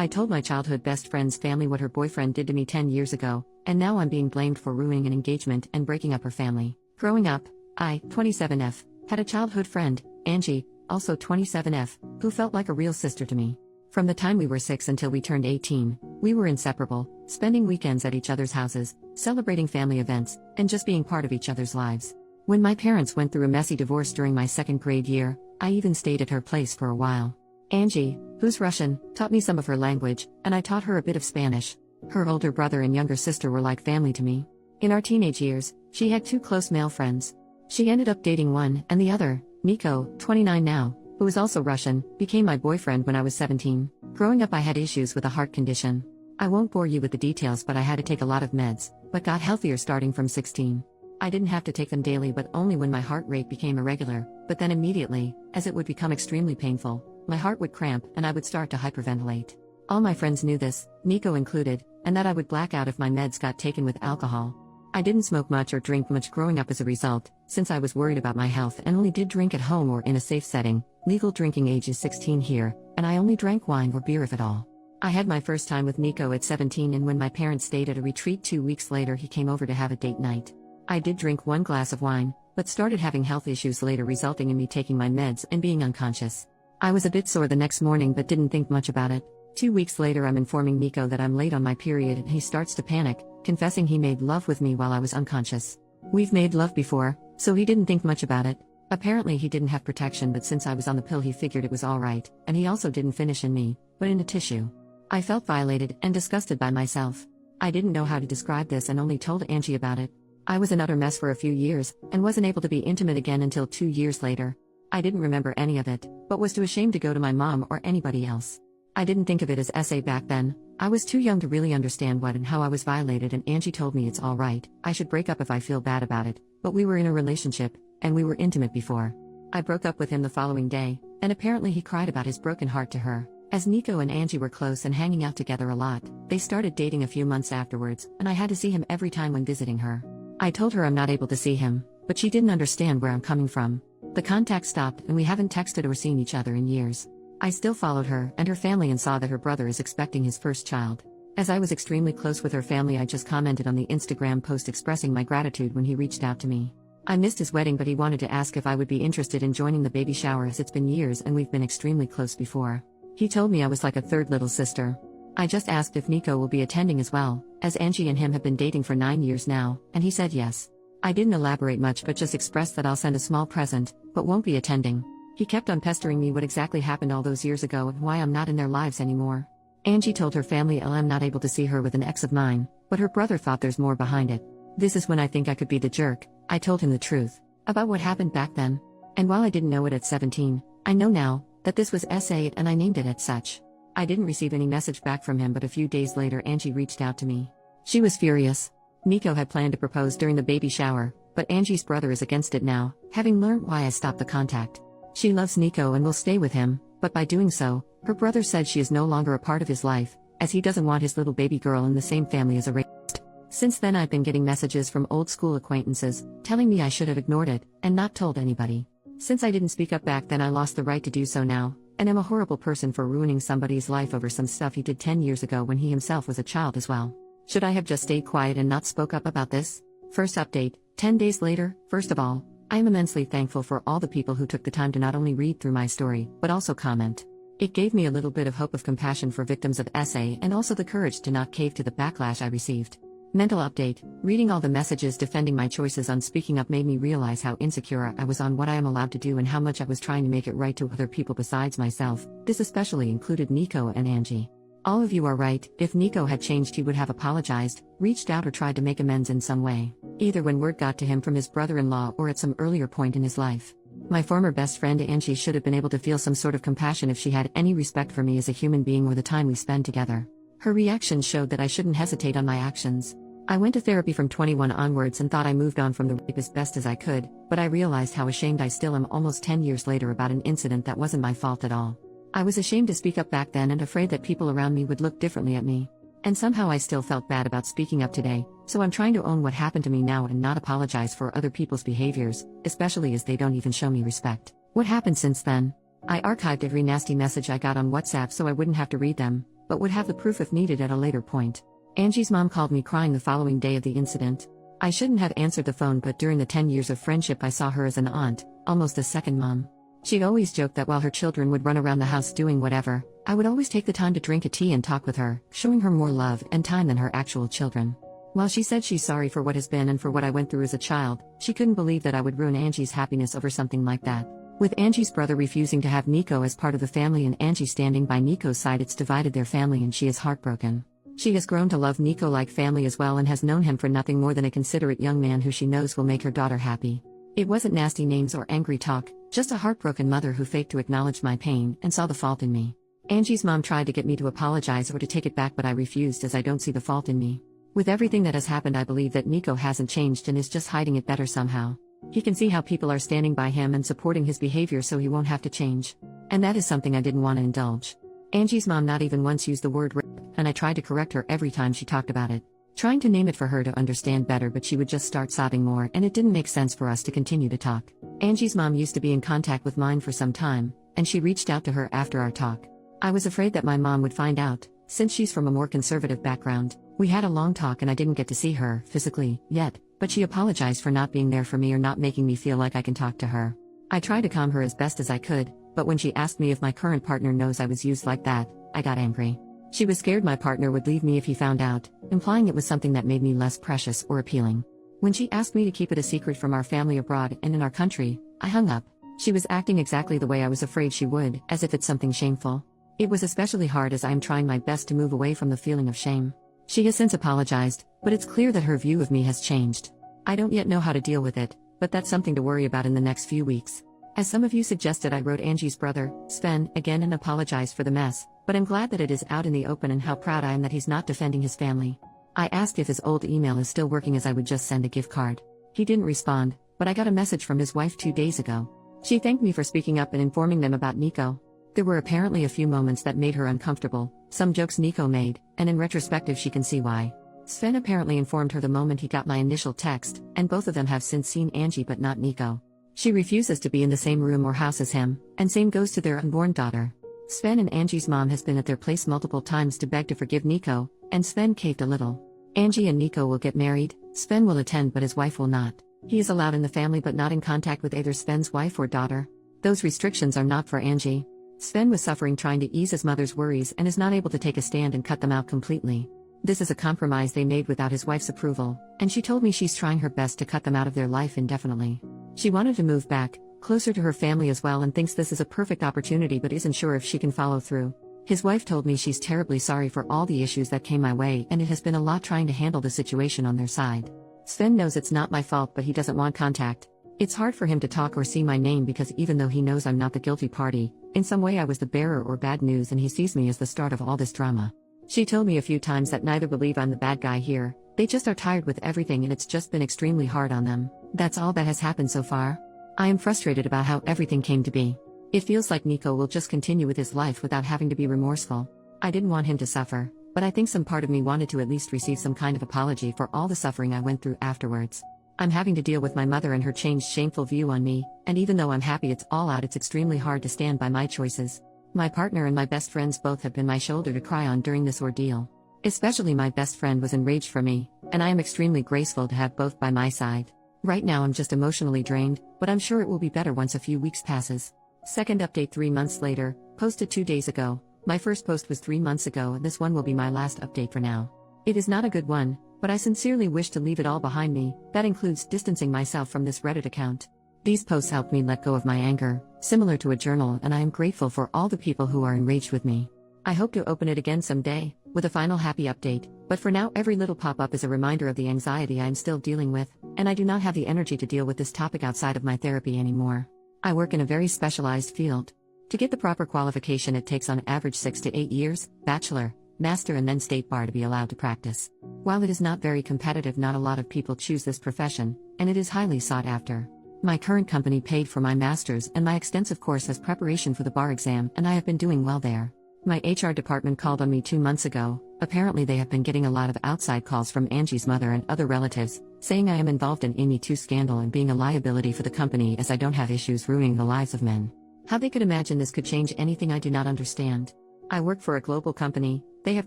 I told my childhood best friend's family what her boyfriend did to me 10 years ago, and now I'm being blamed for ruining an engagement and breaking up her family. Growing up, I, 27F, had a childhood friend, Angie, also 27F, who felt like a real sister to me. From the time we were 6 until we turned 18, we were inseparable, spending weekends at each other's houses, celebrating family events, and just being part of each other's lives. When my parents went through a messy divorce during my second grade year, I even stayed at her place for a while. Angie, who's Russian, taught me some of her language, and I taught her a bit of Spanish. Her older brother and younger sister were like family to me. In our teenage years, she had 2 close male friends. She ended up dating one, and the other, Nico, 29 now, who is also Russian, became my boyfriend when I was 17. Growing up I had issues with a heart condition. I won't bore you with the details, but I had to take a lot of meds, but got healthier starting from 16. I didn't have to take them daily but only when my heart rate became irregular, but then immediately, as it would become extremely painful, my heart would cramp and I would start to hyperventilate. All my friends knew this, Nico included, and that I would black out if my meds got taken with alcohol. I didn't smoke much or drink much growing up as a result, since I was worried about my health and only did drink at home or in a safe setting. Legal drinking age is 16 here, and I only drank wine or beer if at all. I had my first time with Nico at 17, and when my parents stayed at a retreat 2 weeks later he came over to have a date night. I did drink 1 glass of wine, but started having health issues later resulting in me taking my meds and being unconscious. I was a bit sore the next morning but didn't think much about it. 2 weeks later I'm informing Nico that I'm late on my period and he starts to panic, confessing he made love with me while I was unconscious. We've made love before, so he didn't think much about it. Apparently he didn't have protection, but since I was on the pill he figured it was alright, and he also didn't finish in me, but in a tissue. I felt violated and disgusted by myself. I didn't know how to describe this and only told Angie about it. I was an utter mess for a few years, and wasn't able to be intimate again until 2 years later. I didn't remember any of it, but was too ashamed to go to my mom or anybody else. I didn't think of it as SA back then. I was too young to really understand what and how I was violated, and Angie told me it's alright, I should break up if I feel bad about it, but we were in a relationship, and we were intimate before. I broke up with him the following day, and apparently he cried about his broken heart to her. As Nico and Angie were close and hanging out together a lot, they started dating a few months afterwards, and I had to see him every time when visiting her. I told her I'm not able to see him, but she didn't understand where I'm coming from. The contact stopped and we haven't texted or seen each other in years. I still followed her and her family and saw that her brother is expecting his first child. As I was extremely close with her family, I just commented on the Instagram post expressing my gratitude when he reached out to me. I missed his wedding, but he wanted to ask if I would be interested in joining the baby shower, as it's been years and we've been extremely close before. He told me I was like a third little sister. I just asked if Nico will be attending as well, as Angie and him have been dating for 9 years now, and he said yes. I didn't elaborate much but just expressed that I'll send a small present, but won't be attending. He kept on pestering me what exactly happened all those years ago and why I'm not in their lives anymore. Angie told her family I'm not able to see her with an ex of mine, but her brother thought there's more behind it. This is when I think I could be the jerk. I told him the truth about what happened back then. And while I didn't know it at 17, I know now that this was SA and I named it as such. I didn't receive any message back from him, but a few days later Angie reached out to me. She was furious. Nico had planned to propose during the baby shower, but Angie's brother is against it now, having learned why I stopped the contact. She loves Nico and will stay with him, but by doing so, her brother said she is no longer a part of his life, as he doesn't want his little baby girl in the same family as a rapist. Since then I've been getting messages from old school acquaintances, telling me I should have ignored it, and not told anybody. Since I didn't speak up back then, I lost the right to do so now, and am a horrible person for ruining somebody's life over some stuff he did 10 years ago when he himself was a child as well. Should I have just stayed quiet and not spoke up about this? First update, 10 days later. First of all, I am immensely thankful for all the people who took the time to not only read through my story, but also comment. It gave me a little bit of hope of compassion for victims of SA and also the courage to not cave to the backlash I received. Mental update, reading all the messages defending my choices on speaking up made me realize how insecure I was on what I am allowed to do and how much I was trying to make it right to other people besides myself. This especially included Nico and Angie. All of you are right. If Nico had changed, he would have apologized, reached out, or tried to make amends in some way, either when word got to him from his brother-in-law or at some earlier point in his life. My former best friend Angie should have been able to feel some sort of compassion if she had any respect for me as a human being or the time we spend together. Her reaction showed that I shouldn't hesitate on my actions. I went to therapy from 21 onwards and thought I moved on from the rape as best as I could, but I realized how ashamed I still am almost 10 years later about an incident that wasn't my fault at all. I was ashamed to speak up back then and afraid that people around me would look differently at me. And somehow I still felt bad about speaking up today, so I'm trying to own what happened to me now and not apologize for other people's behaviors, especially as they don't even show me respect. What happened since then? I archived every nasty message I got on WhatsApp so I wouldn't have to read them, but would have the proof if needed at a later point. Angie's mom called me crying the following day of the incident. I shouldn't have answered the phone, but during the 10 years of friendship I saw her as an aunt, almost a second mom. She'd always joked that while her children would run around the house doing whatever, I would always take the time to drink a tea and talk with her, showing her more love and time than her actual children. While she said she's sorry for what has been and for what I went through as a child, she couldn't believe that I would ruin Angie's happiness over something like that. With Angie's brother refusing to have Nico as part of the family and Angie standing by Nico's side, it's divided their family and she is heartbroken. She has grown to love Nico like family as well and has known him for nothing more than a considerate young man who she knows will make her daughter happy. It wasn't nasty names or angry talk, just a heartbroken mother who faked to acknowledge my pain and saw the fault in me. Angie's mom tried to get me to apologize or to take it back, but I refused as I don't see the fault in me. With everything that has happened, I believe that Nico hasn't changed and is just hiding it better somehow. He can see how people are standing by him and supporting his behavior, so he won't have to change. And that is something I didn't want to indulge. Angie's mom not even once used the word rape, and I tried to correct her every time she talked about it, trying to name it for her to understand better, but she would just start sobbing more and it didn't make sense for us to continue to talk. Angie's mom used to be in contact with mine for some time, and she reached out to her after our talk. I was afraid that my mom would find out, since she's from a more conservative background. We had a long talk and I didn't get to see her physically yet, but she apologized for not being there for me or not making me feel like I can talk to her. I tried to calm her as best as I could, but when she asked me if my current partner knows I was used like that, I got angry. She was scared my partner would leave me if he found out, implying it was something that made me less precious or appealing. When she asked me to keep it a secret from our family abroad and in our country, I hung up. She was acting exactly the way I was afraid she would, as if it's something shameful. It was especially hard as I am trying my best to move away from the feeling of shame. She has since apologized, but it's clear that her view of me has changed. I don't yet know how to deal with it, but that's something to worry about in the next few weeks. As some of you suggested, I wrote Angie's brother, Sven, again and apologized for the mess, but I'm glad that it is out in the open and how proud I am that he's not defending his family. I asked if his old email is still working as I would just send a gift card. He didn't respond, but I got a message from his wife 2 days ago. She thanked me for speaking up and informing them about Nico. There were apparently a few moments that made her uncomfortable, some jokes Nico made, and in retrospective she can see why. Sven apparently informed her the moment he got my initial text, and both of them have since seen Angie but not Nico. She refuses to be in the same room or house as him, and same goes to their unborn daughter. Sven and Angie's mom has been at their place multiple times to beg to forgive Nico, and Sven caved a little. Angie and Nico will get married, Sven will attend but his wife will not. He is allowed in the family but not in contact with either Sven's wife or daughter. Those restrictions are not for Angie. Sven was suffering trying to ease his mother's worries and is not able to take a stand and cut them out completely. This is a compromise they made without his wife's approval, and she told me she's trying her best to cut them out of their life indefinitely. She wanted to move back, closer to her family as well, and thinks this is a perfect opportunity but isn't sure if she can follow through. His wife told me she's terribly sorry for all the issues that came my way and it has been a lot trying to handle the situation on their side. Sven knows it's not my fault but he doesn't want contact. It's hard for him to talk or see my name because even though he knows I'm not the guilty party, in some way I was the bearer or bad news and he sees me as the start of all this drama. She told me a few times that neither believe I'm the bad guy here, they just are tired with everything and it's just been extremely hard on them. That's all that has happened so far. I am frustrated about how everything came to be. It feels like Nico will just continue with his life without having to be remorseful. I didn't want him to suffer, but I think some part of me wanted to at least receive some kind of apology for all the suffering I went through afterwards. I'm having to deal with my mother and her changed shameful view on me, and even though I'm happy it's all out, it's extremely hard to stand by my choices. My partner and my best friends both have been my shoulder to cry on during this ordeal. Especially my best friend was enraged for me, and I am extremely grateful to have both by my side. Right now I'm just emotionally drained, but I'm sure it will be better once a few weeks passes. Second update 3 months later, posted 2 days ago. My first post was 3 months ago and this one will be my last update for now. It is not a good one, but I sincerely wish to leave it all behind me. That includes distancing myself from this Reddit account. These posts helped me let go of my anger, similar to a journal, and I am grateful for all the people who are enraged with me. I hope to open it again someday, with a final happy update, but for now every little pop-up is a reminder of the anxiety I am still dealing with, and I do not have the energy to deal with this topic outside of my therapy anymore. I work in a very specialized field. To get the proper qualification it takes on average 6 to 8 years, bachelor, master and then state bar to be allowed to practice. While it is not very competitive, not a lot of people choose this profession, and it is highly sought after. My current company paid for my master's and my extensive course as preparation for the bar exam, and I have been doing well there. My HR department called on me 2 months ago. Apparently they have been getting a lot of outside calls from Angie's mother and other relatives, saying I am involved in Amy 2 scandal and being a liability for the company as I don't have issues ruining the lives of men. How they could imagine this could change anything I do not understand. I work for a global company, They have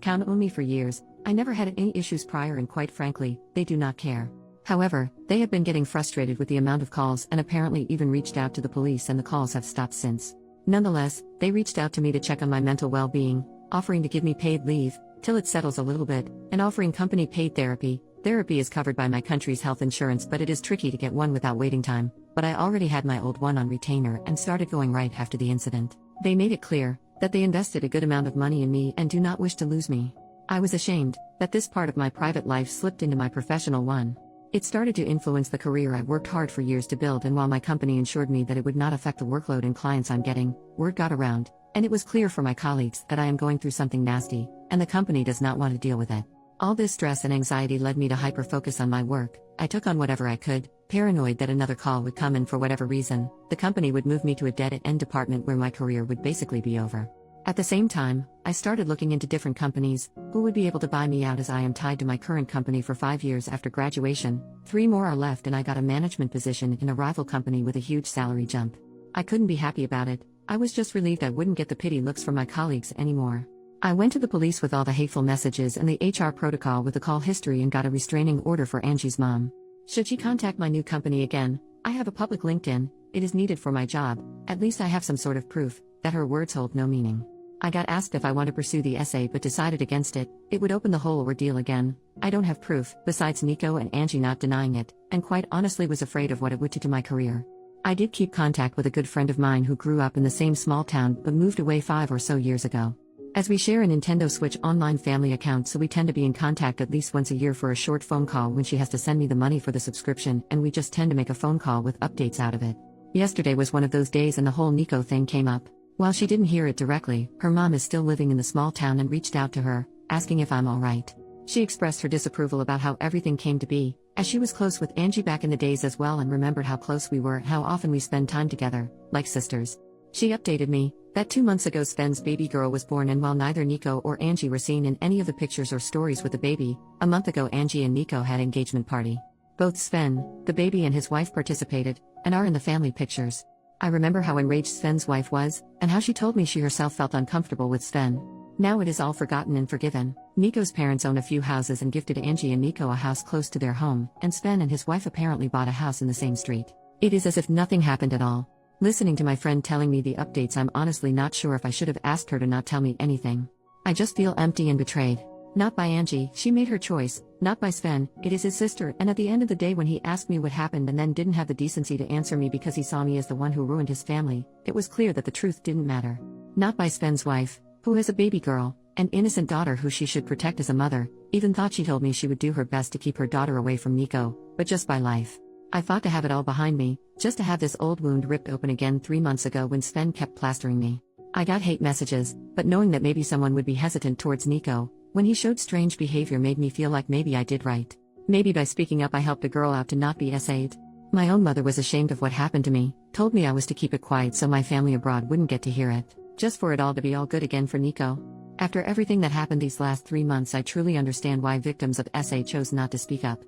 counted on me for years. I never had any issues prior, and quite frankly, they do not care. However, they have been getting frustrated with the amount of calls and apparently even reached out to the police, and the calls have stopped since. Nonetheless, they reached out to me to check on my mental well-being, offering to give me paid leave till it settles a little bit, and offering company paid therapy. Therapy is covered by my country's health insurance, but it is tricky to get one without waiting time. But I already had my old one on retainer and started going right after the incident. They made it clear that they invested a good amount of money in me and do not wish to lose me. I was ashamed that this part of my private life slipped into my professional one. It started to influence the career I worked hard for years to build, and while my company ensured me that it would not affect the workload and clients I'm getting, word got around, and it was clear for my colleagues that I am going through something nasty, and the company does not want to deal with it. All this stress and anxiety led me to hyper-focus on my work. I took on whatever I could, paranoid that another call would come, and for whatever reason, the company would move me to a dead-end department where my career would basically be over. At the same time, I started looking into different companies who would be able to buy me out, as I am tied to my current company for 5 years after graduation. 3 more are left, and I got a management position in a rival company with a huge salary jump. I couldn't be happy about it. I was just relieved I wouldn't get the pity looks from my colleagues anymore. I went to the police with all the hateful messages and the HR protocol with the call history and got a restraining order for Angie's mom. Should she contact my new company again, I have a public LinkedIn. It is needed for my job. At least I have some sort of proof that her words hold no meaning. I got asked if I want to pursue the essay but decided against it. It would open the whole ordeal again. I don't have proof, besides Nico and Angie not denying it, and quite honestly was afraid of what it would do to my career. I did keep contact with a good friend of mine who grew up in the same small town but moved away 5 or so years ago. As we share a Nintendo Switch online family account, so we tend to be in contact at least once a year for a short phone call when she has to send me the money for the subscription, and we just tend to make a phone call with updates out of it. Yesterday was one of those days and the whole Nico thing came up. While she didn't hear it directly, her mom is still living in the small town and reached out to her, asking if I'm alright. She expressed her disapproval about how everything came to be, as she was close with Angie back in the days as well, and remembered how close we were and how often we spend time together, like sisters. She updated me that 2 months ago Sven's baby girl was born, and while neither Nico or Angie were seen in any of the pictures or stories with the baby, a month ago Angie and Nico had engagement party. Both Sven, the baby, and his wife participated, and are in the family pictures. I remember how enraged Sven's wife was, and how she told me she herself felt uncomfortable with Sven. Now it is all forgotten and forgiven. Nico's parents own a few houses and gifted Angie and Nico a house close to their home, and Sven and his wife apparently bought a house in the same street. It is as if nothing happened at all. Listening to my friend telling me the updates, I'm honestly not sure if I should have asked her to not tell me anything. I just feel empty and betrayed. Not by Angie, she made her choice. Not by Sven, it is his sister, and at the end of the day when he asked me what happened and then didn't have the decency to answer me because he saw me as the one who ruined his family, it was clear that the truth didn't matter. Not by Sven's wife, who has a baby girl, an innocent daughter who she should protect as a mother, even thought she told me she would do her best to keep her daughter away from Nico, but just by life. I fought to have it all behind me, just to have this old wound ripped open again 3 months ago when Sven kept plastering me. I got hate messages, but knowing that maybe someone would be hesitant towards Nico when he showed strange behavior made me feel like maybe I did right. Maybe by speaking up I helped a girl out to not be SA'd. My own mother was ashamed of what happened to me, told me I was to keep it quiet so my family abroad wouldn't get to hear it, just for it all to be all good again for Nico. After everything that happened these last 3 months, I truly understand why victims of SA chose not to speak up.